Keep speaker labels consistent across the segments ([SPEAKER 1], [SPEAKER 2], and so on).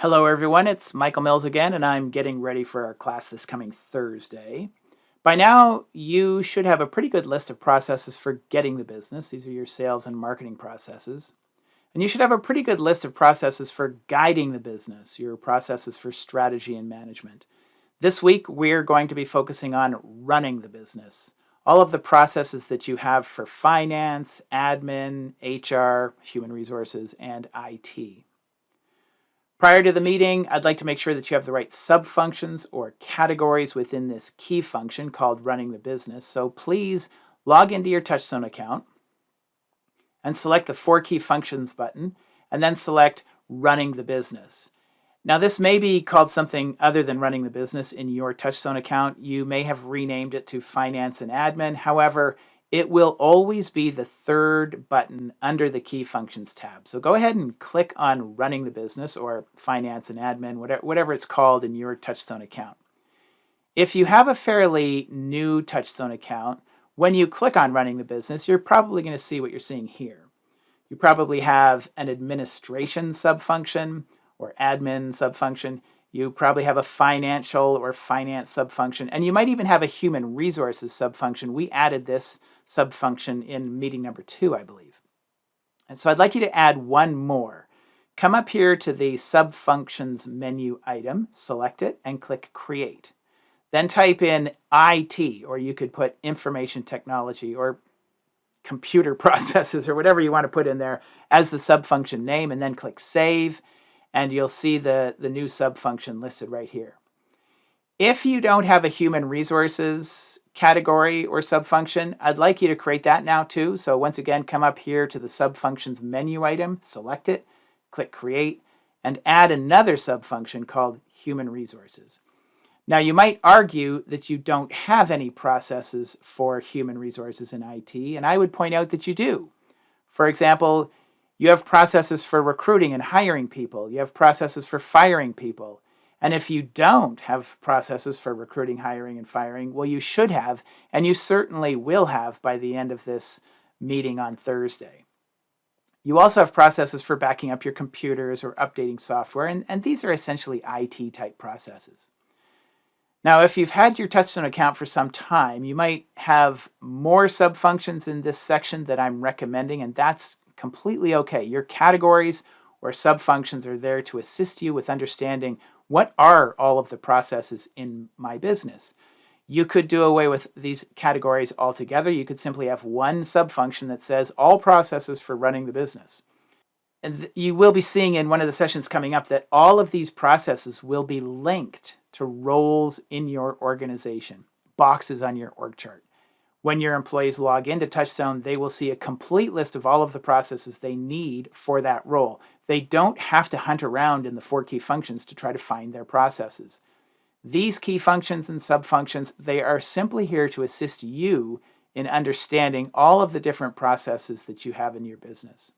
[SPEAKER 1] Hello everyone, it's Michael Mills again, and I'm getting ready for our class this coming Thursday. By now, you should have a pretty good list of processes for getting the business. These are your sales and marketing processes. And you should have a pretty good list of processes for guiding the business, your processes for strategy and management. This week, we're going to be focusing on running the business. All of the processes that you have for finance, admin, HR, human resources, and IT. Prior to the meeting, I'd like to make sure that you have the right sub-functions or categories within this key function called running the business. So please log into your TouchStone account and select the 4 key functions button and then select running the business. Now this may be called something other than running the business in your TouchStone account. You may have renamed it to finance and admin. However, it will always be the 3rd button under the Key Functions tab. So go ahead and click on Running the Business or Finance and Admin, whatever it's called in your TouchStone account. If you have a fairly new TouchStone account, when you click on Running the Business, you're probably going to see what you're seeing here. You probably have an administration subfunction or admin subfunction. You probably have a financial or finance subfunction, and you might even have a human resources subfunction. We added this subfunction in meeting number 2, I believe. And so I'd like you to add one more. Come up here to the subfunctions menu item, select it, and click Create. Then type in IT, or you could put information technology or computer processes or whatever you want to put in there as the subfunction name, and then click Save. And you'll see the new subfunction listed right here. If you don't have a human resources category or subfunction, I'd like you to create that now too. So once again, come up here to the subfunctions menu item, select it, click Create, and add another subfunction called human resources. Now you might argue that you don't have any processes for human resources in IT, and I would point out that you do. For example, you have processes for recruiting and hiring people. You have processes for firing people. And if you don't have processes for recruiting, hiring, and firing, well, you should have, and you certainly will have by the end of this meeting on Thursday. You also have processes for backing up your computers or updating software, and these are essentially IT-type processes. Now, if you've had your TouchStone account for some time, you might have more sub-functions in this section that I'm recommending, and that's completely okay. Your categories or sub-functions are there to assist you with understanding what are all of the processes in my business. You could do away with these categories altogether. You could simply have one sub-function that says all processes for running the business. And you will be seeing in one of the sessions coming up that all of these processes will be linked to roles in your organization, boxes on your org chart. When your employees log into TouchStone, they will see a complete list of all of the processes they need for that role. They don't have to hunt around in the 4 key functions to try to find their processes. These key functions and subfunctions, they are simply here to assist you in understanding all of the different processes that you have in your business.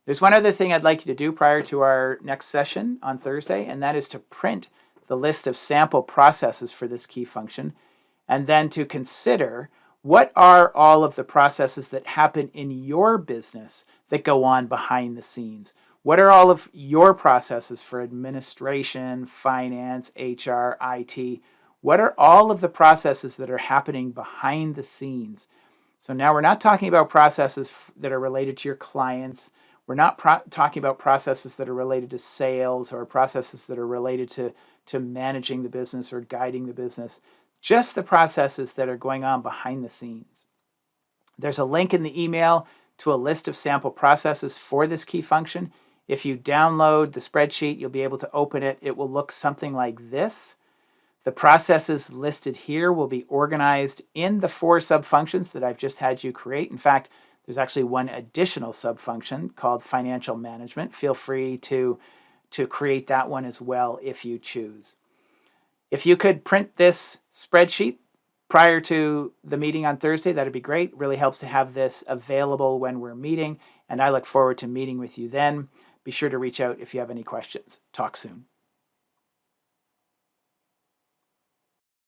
[SPEAKER 1] There's one other thing I'd like you to do prior to our next session on Thursday, and that is to print the list of sample processes for this key function, and then to consider what are all of the processes that happen in your business that go on behind the scenes. What are all of your processes for administration, finance, HR, IT? What are all of the processes that are happening behind the scenes? So now we're not talking about processes that are related to your clients. We're not talking about processes that are related to sales or processes that are related to managing the business or guiding the business. Just the processes that are going on behind the scenes. There's a link in the email to a list of sample processes for this key function. If you download the spreadsheet, you'll be able to open it. It will look something like this. The processes listed here will be organized in the 4 subfunctions that I've just had you create. In fact, there's actually one additional subfunction called financial management. Feel free to create that one as well if you choose. If you could print this spreadsheet prior to the meeting on Thursday, that'd be great. It really helps to have this available when we're meeting, and I look forward to meeting with you then. Be sure to reach out if you have any questions. Talk soon.